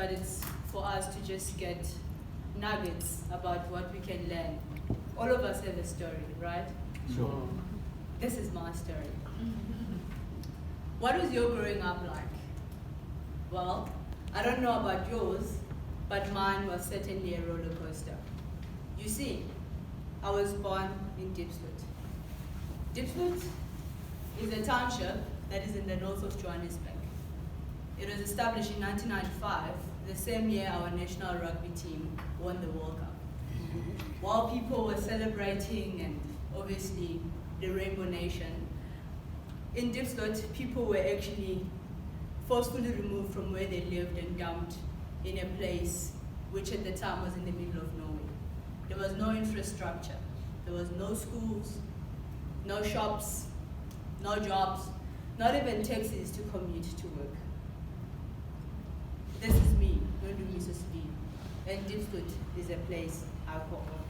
but it's for us to just get nuggets about what we can learn. All of us have a story, right? Sure. This is my story. What was your growing up like? Well, I don't know about yours, but mine was certainly a roller coaster. You see, I was born in Diepsloot. Diepsloot is a township that is in the north of Johannesburg. It was established in 1995, the same year our national rugby team won the World Cup. While people were celebrating and obviously the Rainbow Nation, in Diepsloot, people were actually forcefully removed from where they lived and dumped in a place which at the time was in the middle of nowhere. There was no infrastructure. There was no schools, no shops, no jobs, not even taxis to commute to work. This is me, Nondumiso Sibiya, and Diepsloot is a place I call home.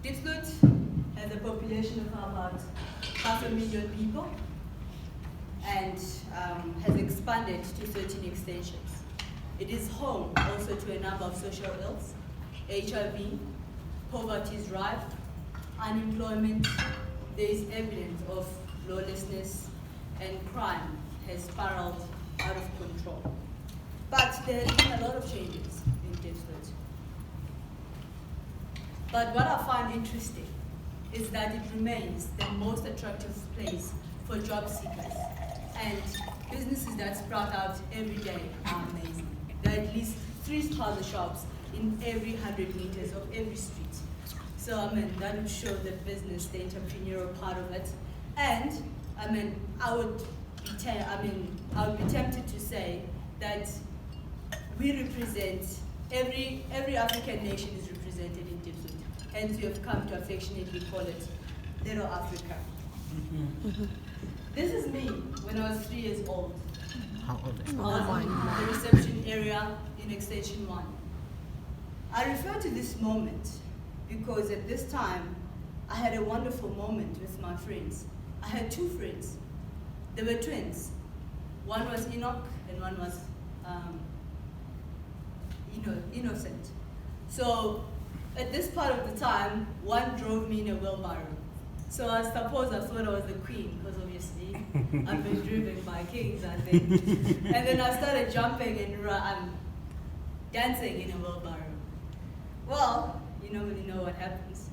Diepsloot has a population of about 500,000 people and has expanded to 13 extensions. It is home also to a number of social ills, HIV, poverty is rife, unemployment, there is evidence of lawlessness, and crime has spiraled out of control. But there have been a lot of changes in Diepsloot. But what I find interesting is that it remains the most attractive place for job seekers. And businesses that sprout out every day are amazing. There are at least 3 spaza shops in every 100 meters of every street. So that would show the business, the entrepreneurial part of it. And I would be tempted to say that we represent every African nation is represented in Diepsloot. Hence, we have come to affectionately call it Little Africa. This is me when I was 3 years old. How old is I was in the reception area in Extension 1. I refer to this moment because at this time, I had a wonderful moment with my friends. I had 2 friends. They were twins. One was Enoch and one was Innocent. So at this part of the time, one drove me in a wheelbarrow. So I suppose I thought I was the queen, because obviously I've been driven by kings, I think. And then I started jumping and dancing in a wheelbarrow. Well, you normally know what happens.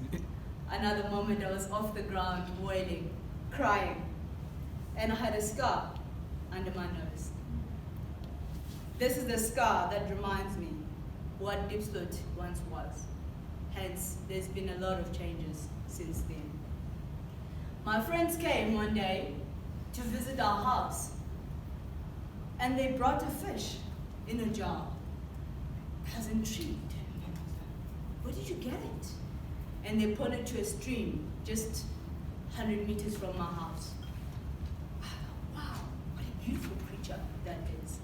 Another moment I was off the ground, wailing, crying, and I had a scar under my nose. This is the scar that reminds me what Diepsloot once was. Hence, there's been a lot of changes since then. My friends came one day to visit our house, and they brought a fish in a jar. I was intrigued. Where did you get it? And they pointed to a stream just 100 meters from my house. I thought, wow, what a beautiful creature that is.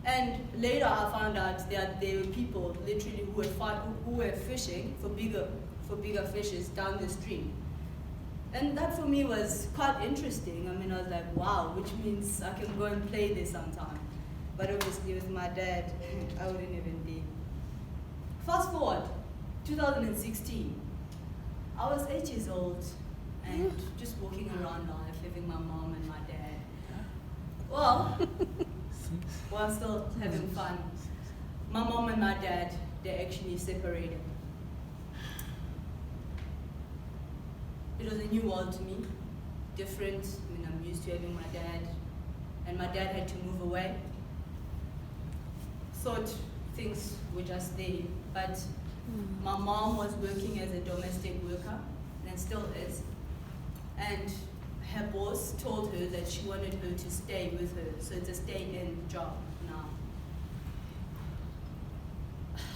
And later I found out that there were people literally who were fishing for bigger fishes down the stream. And that for me was quite interesting. I was like, wow, which means I can go and play this sometime. But obviously with my dad, I wouldn't even be. Fast forward, 2016. I was 8 years old and just walking around life, living my mom and my dad. Well, while still having fun, my mom and my dad, they actually separated. It was a new world to me, different. I'm used to having my dad, and my dad had to move away. Thought things were just there, but my mom was working as a domestic worker, and still is, and her boss told her that she wanted her to stay with her, so it's a stay-in job now.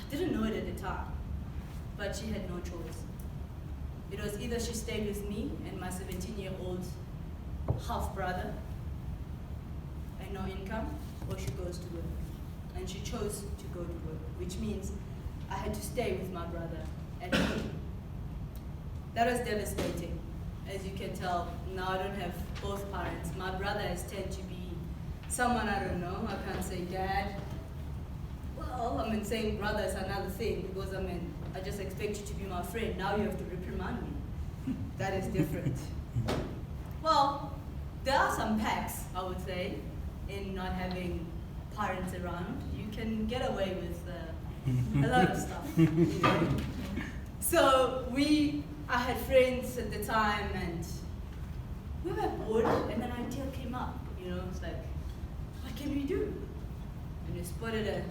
Didn't know it at the time, but she had no choice. It was either she stayed with me and my 17-year-old half-brother and no income, or she goes to work. And she chose to go to work, which means I had to stay with my brother at home. That was devastating. As you can tell, now I don't have both parents. My brother has turned to be someone I don't know. I can't say dad. Well, I mean, saying brother is another thing because I mean, I just expect you to be my friend. Now you have to reprimand me. That is different. Well, there are some packs, I would say, in not having parents around. You can get away with a lot of stuff. You know? So I had friends at the time, and we were bored, and an idea came up. You know, it's like, what can we do? And we spotted a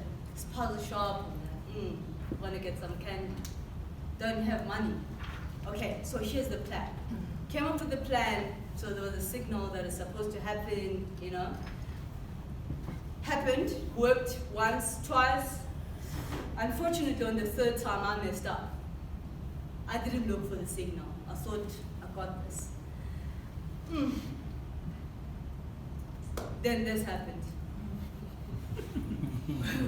puzzle shop. Want to get some candy. Don't have money. Okay, so here's the plan. Came up with the plan. So there was a signal that is supposed to happen. You know, happened. Worked once, twice. Unfortunately, on the third time, I messed up. I didn't look for the signal. I thought I got this. Then this happened.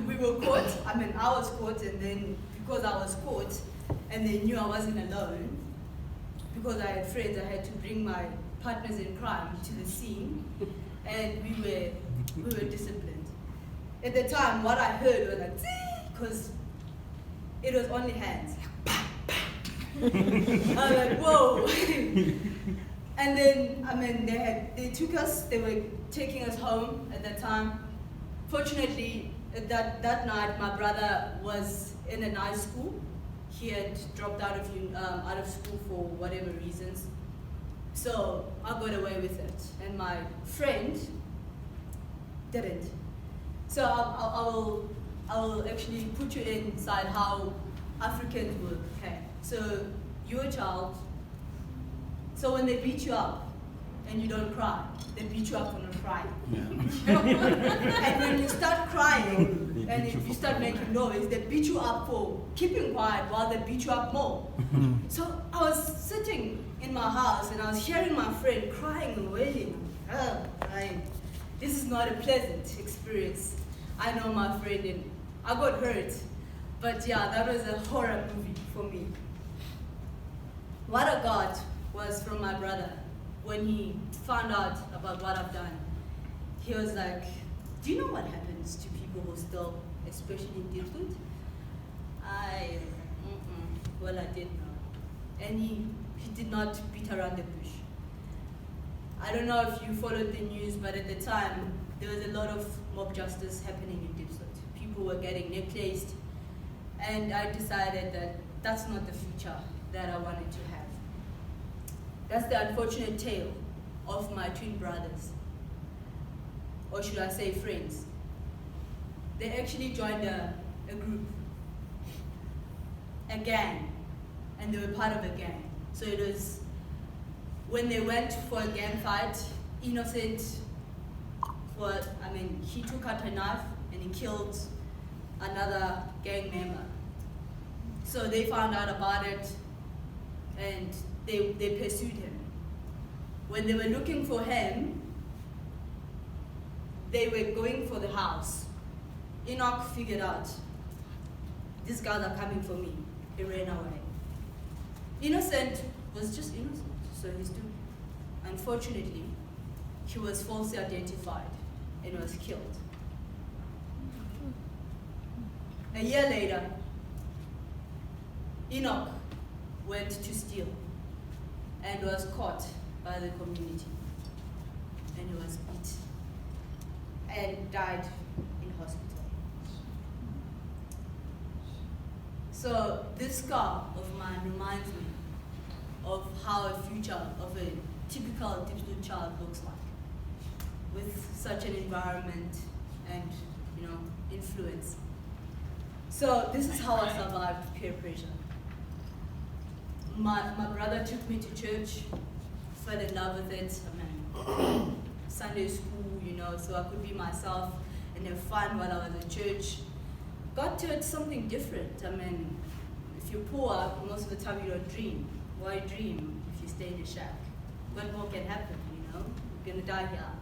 We were caught. I mean, I was caught, and then because I was caught, and they knew I wasn't alone, because I had friends, I had to bring my partners in crime to the scene, and we were disciplined. At the time, what I heard was like, because it was only hands. I was like, whoa. And then, I mean, they took us, they were taking us home at that time. Fortunately, that night, my brother was in a nice school. He had dropped out of school for whatever reasons. So I got away with it, and my friend didn't. So I will actually put you inside how Africans work. Okay. So you're a child. So when they beat you up and you don't cry, they beat you up for not crying. Yeah. And when you start crying and if you start making noise, they beat you up for keeping quiet while they beat you up more. So I was sitting in my house and I was hearing my friend crying and wailing. This is not a pleasant experience. I know my friend and I got hurt. But yeah, that was a horror movie for me. What I got was from my brother. When he found out about what I've done, he was like, do you know what happens to people who steal, especially in Diepsloot? Well, I did know. And he did not beat around the bush. I don't know if you followed the news, but at the time, there was a lot of mob justice happening in Diepsloot. People were getting necklaced, and I decided that that's not the future that I wanted to have. That's the unfortunate tale of my twin brothers, or should I say friends. They actually joined a group, a gang, and they were part of a gang. So it was, when they went for a gang fight, Innocent, he took out a knife and he killed another gang member. So they found out about it and they pursued him. When they were looking for him, they were going for the house. Enoch figured out, these guys are coming for me. He ran away. Innocent was just innocent, so he stood. Unfortunately, he was falsely identified and was killed. A year later, Enoch went to steal and was caught by the community. And he was beat and died in hospital. So this scar of mine reminds me of how a future of a typical Diepsloot child looks like, with such an environment and influence. So this is how I survived peer pressure. My brother took me to church, fell in love with it. Sunday school, so I could be myself and have fun while I was at church. Got to it something different. If you're poor, most of the time you don't dream. Why dream if you stay in a shack? What more can happen, You're gonna die here.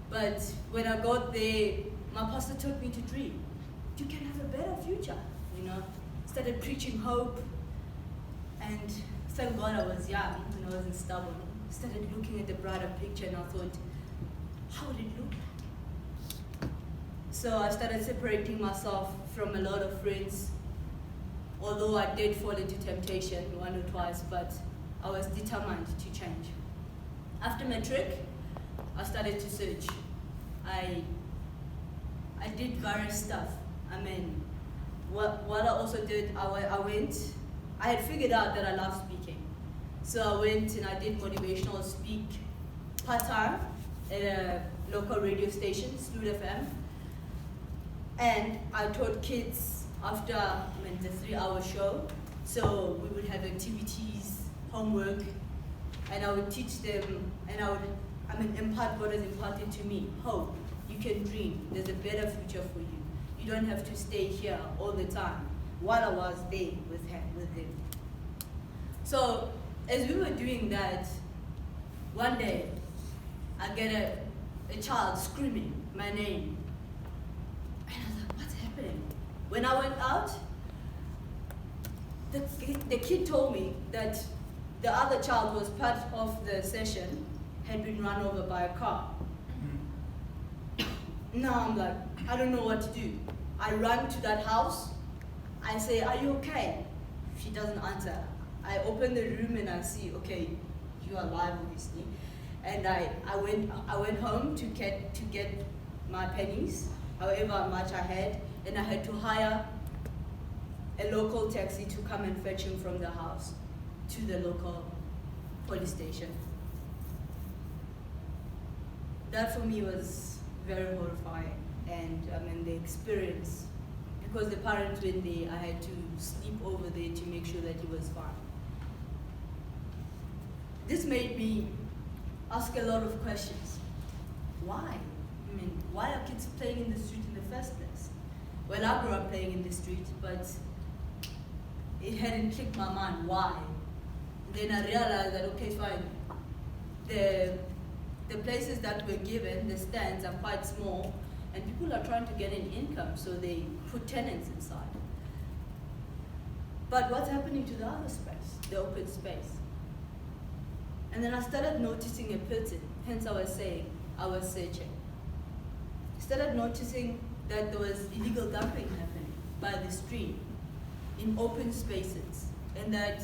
But when I got there, my pastor taught me to dream. You can have a better future, Started preaching hope. And thank God I was young and I wasn't stubborn. Started looking at the brighter picture and I thought, how would it look like? So I started separating myself from a lot of friends, although I did fall into temptation one or twice, but I was determined to change. After matric, I started to search. I did various stuff. I mean, what I also did, I had figured out that I love speaking. So I went and I did motivational speak part-time at a local radio station, Stud FM. And I taught kids after the 3-hour show. So we would have activities, homework, and I would teach them, and I would impart what is imparted to me. Hope, you can dream, there's a better future for you. You don't have to stay here all the time, while I was there with them. So as we were doing that, one day I get a child screaming my name. And I was like, what's happening? When I went out, the kid told me that the other child was part of the session, had been run over by a car. Now I'm like, I don't know what to do. I run to that house. I say, are you okay? She doesn't answer. I open the room and I see, okay, you are alive, obviously. And I went home to get my pennies, however much I had, and I had to hire a local taxi to come and fetch him from the house to the local police station. That for me was very horrifying, and the experience, because the parents went there, I had to sleep over there to make sure that he was fine. This made me ask a lot of questions. Why? Why are kids playing in the street in the first place? Well, I grew up playing in the street, but it hadn't clicked my mind why. Then I realized that, okay, fine, the places that were given, the stands are quite small, and people are trying to get an income, so they put tenants inside. But what's happening to the other space, the open space? And then I started noticing a pattern, hence I was saying I was searching. I started noticing that there was illegal dumping happening by the stream in open spaces, and that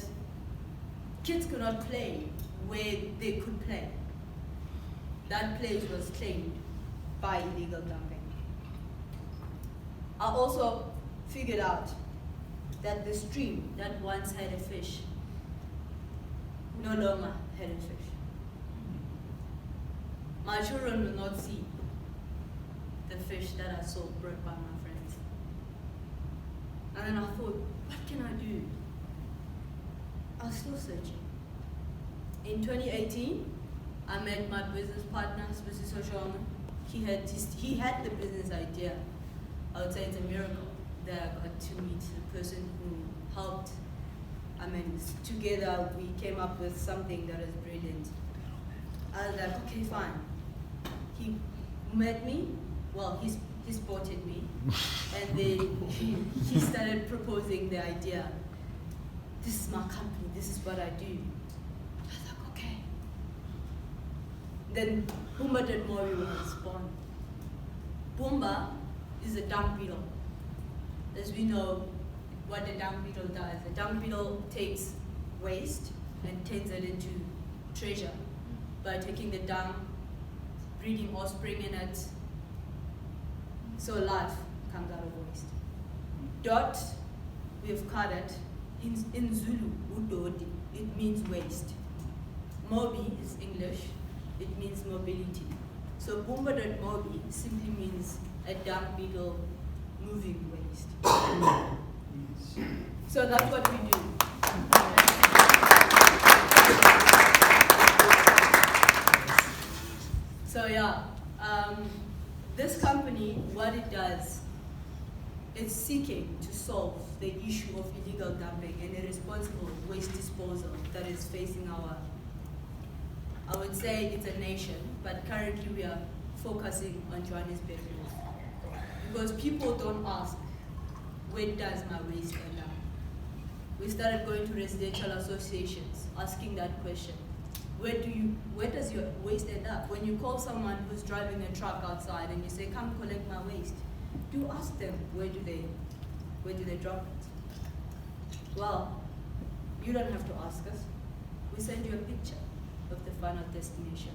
kids could not play where they could play. That place was claimed by illegal dumping. I also figured out that the stream that once had a fish no longer had a fish. My children will not see the fish that I saw brought by my friends. And then I thought, what can I do? I was still searching. In 2018, I met my business partner, Sbusiso Shongwe. He had the business idea. I would say it's a miracle that I got to meet the person who helped. Together we came up with something that is brilliant. I was like, okay, fine. He met me, well, he spotted me, and then he started proposing the idea. This is my company, this is what I do. I was like, okay. Then Boomba Dead Mori was born. Boomba is a dung beetle. As we know, what the dung beetle does. The dung beetle takes waste and turns it into treasure by taking the dung, breeding offspring in it, so life comes out of waste. Dot, we have cut it. In Zulu, udodi, it means waste. Mobi is English, it means mobility. So Boomba.mobi simply means a dung beetle moving waste. So that's what we do. So yeah, this company, what it does, it's seeking to solve the issue of illegal dumping and irresponsible waste disposal that is facing I would say it's a nation, but currently we are focusing on Johannesburg. Because people don't ask, where does my waste end up? We started going to residential associations, asking that question. Where does your waste end up? When you call someone who's driving a truck outside and you say, come collect my waste, do ask them where do they drop it. Well, you don't have to ask us. We send you a picture of the final destination.